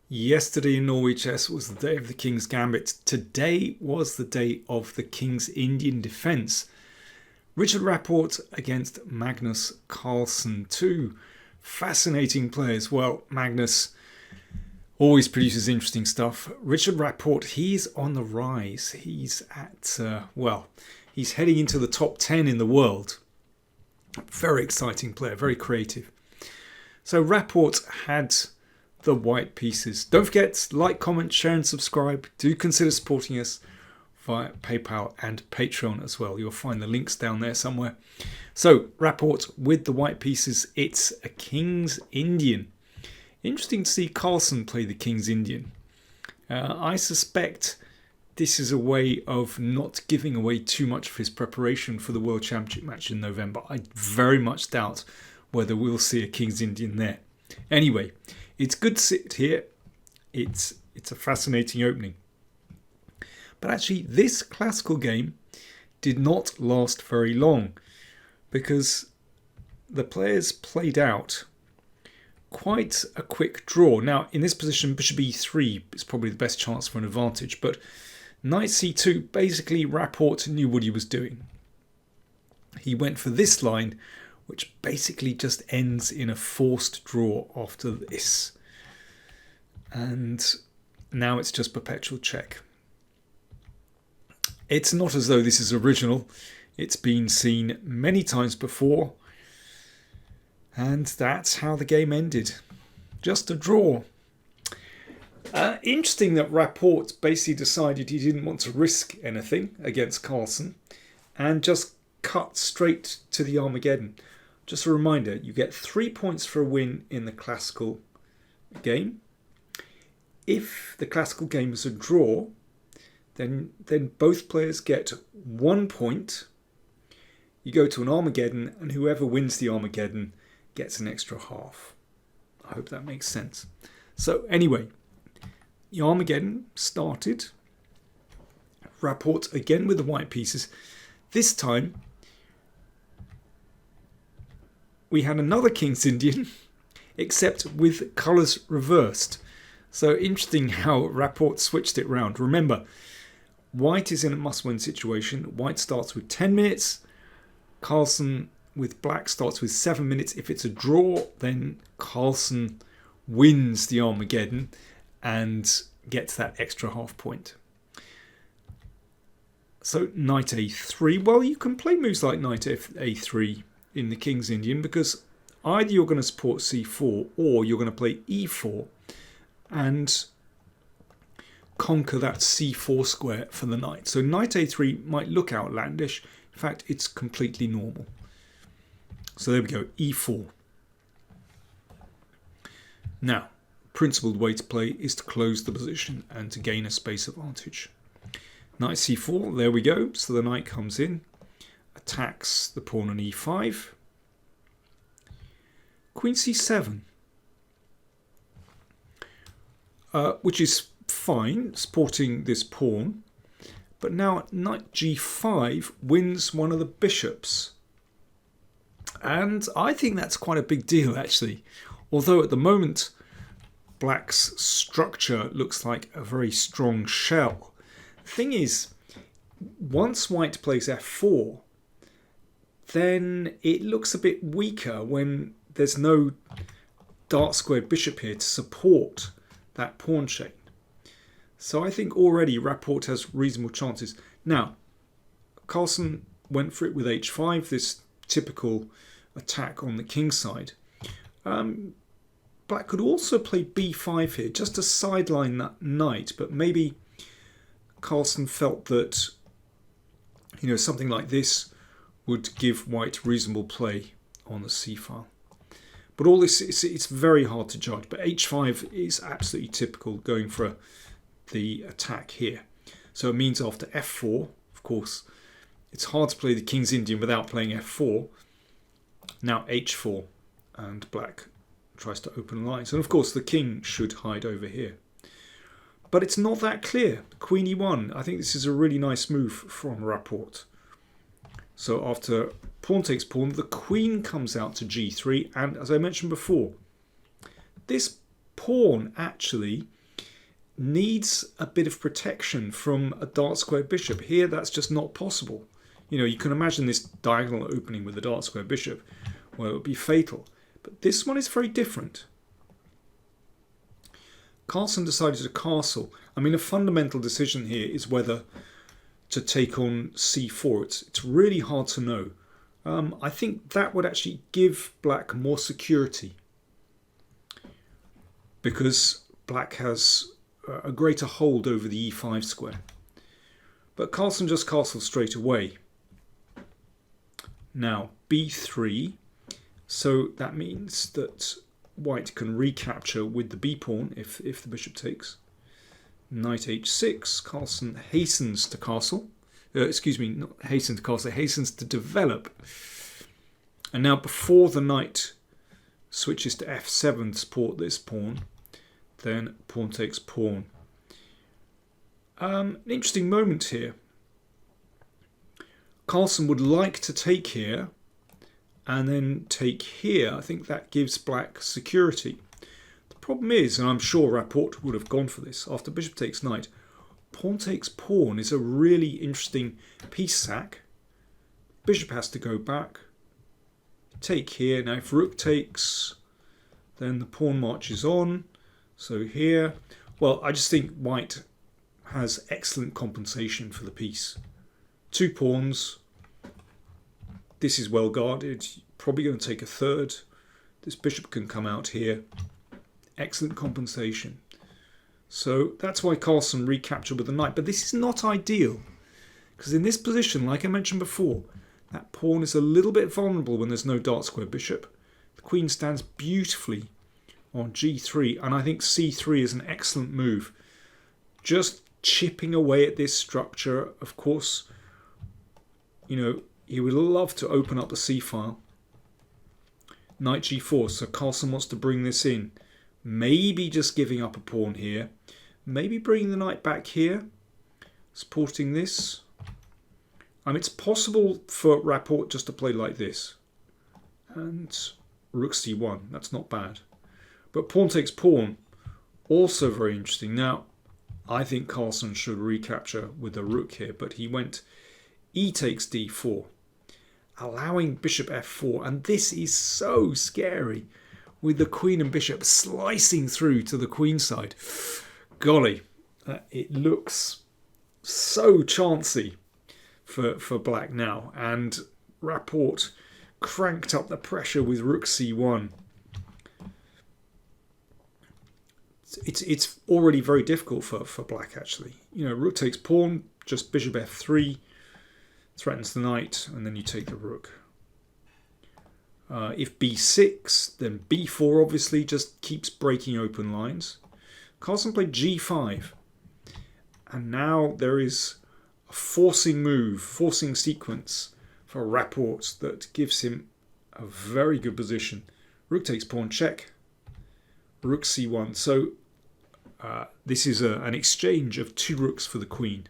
Yesterday in Norway Chess was the day of the King's Gambit. Today was the day of the King's Indian defence. Richard Rapport against Magnus Carlsen. Two fascinating players. Well, Magnus always produces interesting stuff. Richard Rapport, he's on the rise. He's at, he's heading into the top 10 in the world. Very exciting player, very creative. So Rapport had the white pieces. Don't forget, like, comment, share and subscribe. Do consider supporting us via PayPal and Patreon as well. You'll find the links down there somewhere. So Rapport with the white pieces. It's a King's Indian. Interesting to see Carlsen play the King's Indian. I suspect this is a way of not giving away too much of his preparation for the World Championship match in November. I very much doubt whether we'll see a King's Indian there. Anyway, it's good to sit here. It's a fascinating opening. But actually, this classical game did not last very long because the players played out quite a quick draw. Now, in this position, bishop e3 is probably the best chance for an advantage, but knight c2, basically Rapport knew what he was doing. He went for this line, which basically just ends in a forced draw after this. And now it's just perpetual check. It's not as though this is original. It's been seen many times before. And that's how the game ended. Just a draw. Interesting that Rapport basically decided he didn't want to risk anything against Carlsen and just cut straight to the Armageddon. Just a reminder, you get 3 points for a win in the classical game. If the classical game is a draw, then both players get 1 point. You go to an Armageddon, and whoever wins the Armageddon gets an extra half. I hope that makes sense. So anyway, the Armageddon started. Rapport again with the white pieces. This time, we had another King's Indian, except with colours reversed. So interesting how Rapport switched it round. Remember, white is in a must-win situation. White starts with 10 minutes. Carlsen with black starts with 7 minutes. If it's a draw, then Carlsen wins the Armageddon and gets that extra half point. So knight a3. Well, you can play moves like knight a3 in the King's Indian because either you're going to support c4 or you're going to play e4 and conquer that c4 square for the knight. So knight a3 might look outlandish. In fact, it's completely normal. So there we go, e4. Now, principled way to play is to close the position and to gain a space advantage. Knight c4, there we go. So the knight comes in, attacks the pawn on e5. Queen c7, which is fine, supporting this pawn. But now knight g5 wins one of the bishops. And I think that's quite a big deal, actually. Although at the moment, black's structure looks like a very strong shell. The thing is, once white plays f4, then it looks a bit weaker when there's no dark squared bishop here to support that pawn chain. So I think already Rapport has reasonable chances. Now, Carlsen went for it with h5, this typical attack on the king's side. Black could also play b5 here, just to sideline that knight, but maybe Carlsen felt that, you know, something like this would give white reasonable play on the c-file. But all this, it's very hard to judge. But h5 is absolutely typical, going for the attack here. So it means after f4, of course, it's hard to play the King's Indian without playing f4. Now h4, and black tries to open lines. And of course, the king should hide over here. But it's not that clear. Queen e1, I think this is a really nice move from Rapport. So after pawn takes pawn, the queen comes out to g3, and as I mentioned before, this pawn actually needs a bit of protection from a dart square bishop. Here that's just not possible. You know, you can imagine this diagonal opening with a dart square bishop where it would be fatal. But this one is very different. Carlsen decided to castle. I mean, a fundamental decision here is whether to take on c4. It's really hard to know. I think that would actually give black more security, because black has a greater hold over the e5 square. But Carlsen just castled straight away. Now b3, so that means that white can recapture with the b pawn if the bishop takes. Knight h6, Carlsen hastens to castle. Excuse me, not hasten to castle, hastens to develop. And now before the knight switches to f7 to support this pawn, then pawn takes pawn. An interesting moment here. Carlsen would like to take here and then take here. I think that gives black security. The problem is, and I'm sure Rapport would have gone for this, after bishop takes knight, pawn takes pawn is a really interesting piece sack. Bishop has to go back. Take here. Now if rook takes, then the pawn marches on. So here, well, I just think white has excellent compensation for the piece. Two pawns. This is well guarded. Probably going to take a third. This bishop can come out here. Excellent compensation. So that's why Carlsen recaptured with the knight. But this is not ideal, because in this position, like I mentioned before, that pawn is a little bit vulnerable when there's no dart square bishop. The queen stands beautifully on g3, and I think c3 is an excellent move. Just chipping away at this structure. Of course, you know, he would love to open up the c-file. Knight g4, so Carlsen wants to bring this in. Maybe just giving up a pawn here. Maybe bringing the knight back here, supporting this. It's possible for Rapport just to play like this. And rook c1, that's not bad. But pawn takes pawn, also very interesting. Now, I think Carlsen should recapture with the rook here, but he went e takes d4, allowing bishop f4, and this is so scary, with the queen and bishop slicing through to the queen side. Golly, it looks so chancy for black now, and Rapport cranked up the pressure with rook c1. It's already very difficult for black, actually. You know, rook takes pawn, just bishop f3, threatens the knight, and then you take the rook. If b6, then b4 obviously just keeps breaking open lines. Carlsen played g5, and now there is a forcing move, forcing sequence for Rapport that gives him a very good position. Rook takes pawn, check. Rook c1. So this is an exchange of two rooks for the queen.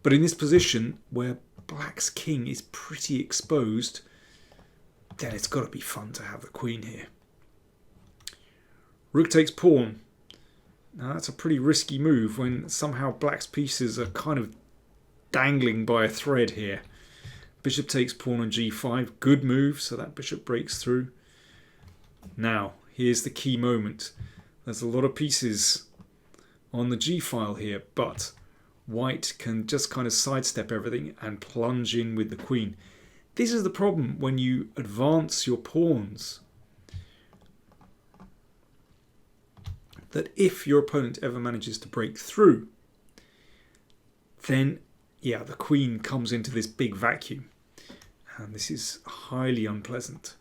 But in this position where black's king is pretty exposed, then it's got to be fun to have the queen here. Rook takes pawn. Now that's a pretty risky move when somehow black's pieces are kind of dangling by a thread here. Bishop takes pawn on g5. Good move, so that bishop breaks through. Now, here's the key moment. There's a lot of pieces on the g-file here, but white can just kind of sidestep everything and plunge in with the queen. This is the problem when you advance your pawns, that if your opponent ever manages to break through, then yeah, the queen comes into this big vacuum, and this is highly unpleasant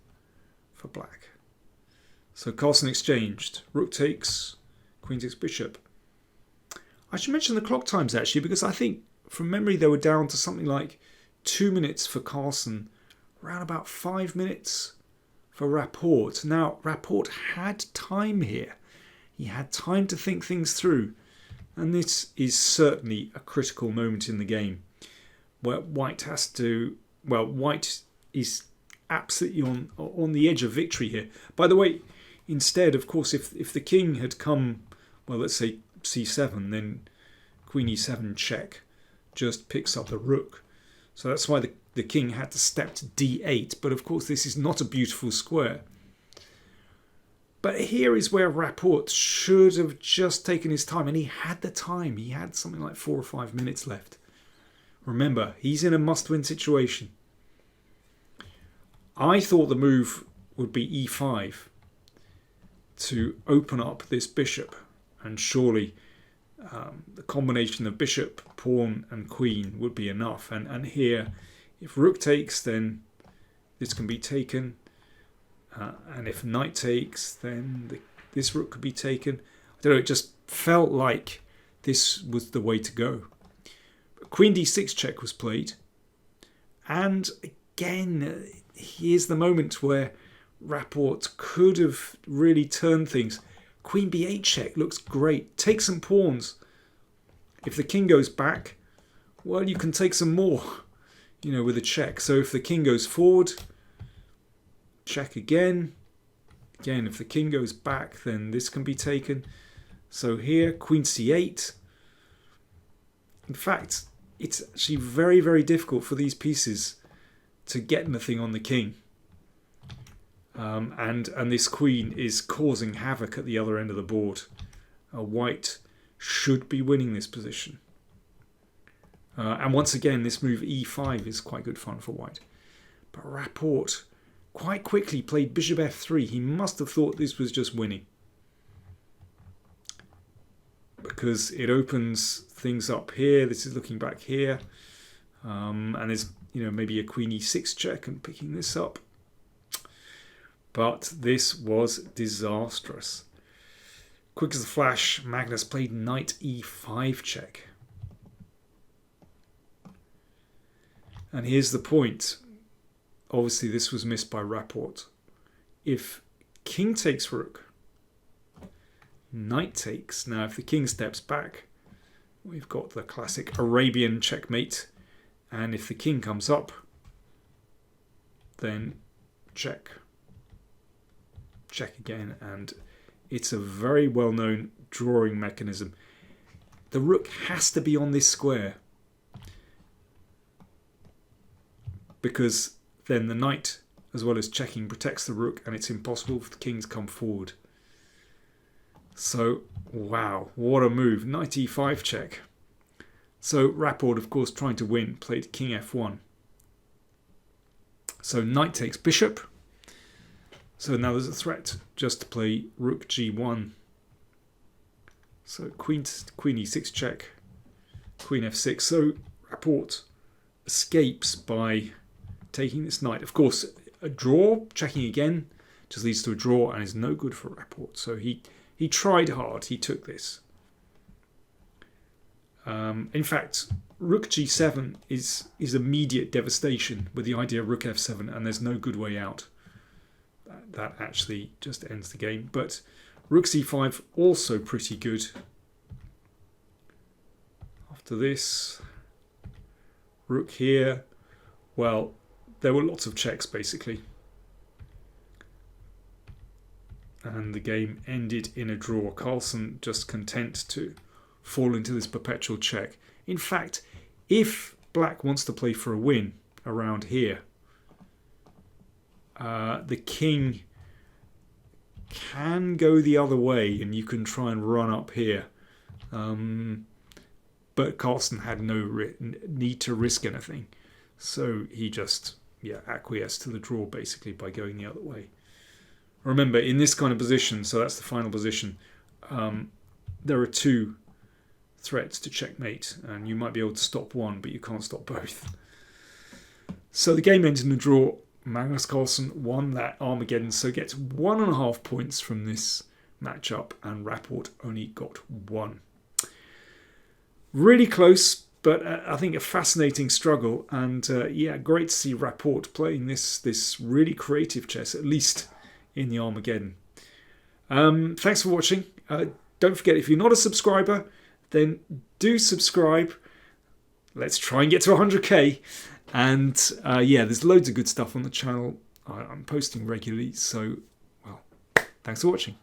for black. So Carlsen exchanged. Rook takes, queen takes bishop. I should mention the clock times actually, because I think from memory they were down to something like 2 minutes for Carlsen, around about 5 minutes for Rapport. Now, Rapport had time here. He had time to think things through. And this is certainly a critical moment in the game where white has to, well, white is absolutely on the edge of victory here. By the way, instead, of course, if the king had come, well, let's say c7, then queen e7 check just picks up the rook. So that's why the king had to step to d8. But of course, this is not a beautiful square. But here is where Rapport should have just taken his time. And he had the time. He had something like 4 or 5 minutes left. Remember, he's in a must-win situation. I thought the move would be e5 to open up this bishop. And surely the combination of bishop, pawn and queen would be enough. And here, if rook takes, then this can be taken. And if knight takes, then this rook could be taken. I don't know, it just felt like this was the way to go. But queen d6 check was played. And again, here's the moment where Rapport could have really turned things. Queen b8 check looks great. Take some pawns. If the king goes back, well, you can take some more, with a check. So if the king goes forward, check again. Again, if the king goes back, then this can be taken. So here, queen c8. In fact, it's actually very, very difficult for these pieces to get anything on the king. And this queen is causing havoc at the other end of the board. White should be winning this position. And once again, this move e5 is quite good fun for white. But Rapport quite quickly played bishop f3. He must have thought this was just winning, because it opens things up here. This is looking back here. And there's maybe a queen e6 check and picking this up. But this was disastrous. Quick as a flash, Magnus played knight e5 check. And here's the point. Obviously, this was missed by Rapport. If king takes rook, knight takes. Now, if the king steps back, we've got the classic Arabian checkmate. And if the king comes up, then check. Check again, and it's a very well-known drawing mechanism. The rook has to be on this square, because then the knight, as well as checking, protects the rook, and it's impossible for the king to come forward. So, wow, what a move. Knight e5 check. So Rapport, of course, trying to win, played king f1. So knight takes bishop. So now there's a threat just to play rook g1. So queen e6 check, queen f6. So Rapport escapes by taking this knight. Of course, a draw, checking again, just leads to a draw and is no good for Rapport. So he tried hard. He took this. In fact, rook g7 is immediate devastation with the idea of rook f7, and there's no good way out. That actually just ends the game. But rook c5 also pretty good. After this, rook here. Well, there were lots of checks basically. And the game ended in a draw. Carlsen just content to fall into this perpetual check. In fact, if black wants to play for a win around here, the king can go the other way and you can try and run up here. But Carlsen had no need to risk anything. So he just acquiesced to the draw basically by going the other way. Remember, in this kind of position, so that's the final position, there are two threats to checkmate, and you might be able to stop one, but you can't stop both. So the game ended in a draw. Magnus Carlsen won that Armageddon, so gets 1.5 points from this matchup, and Rapport only got 1. Really close, but I think a fascinating struggle, and great to see Rapport playing this really creative chess, at least in the Armageddon. Thanks for watching. Don't forget, if you're not a subscriber, then do subscribe. Let's try and get to 100k. And there's loads of good stuff on the channel. I'm posting regularly, so, well, thanks for watching.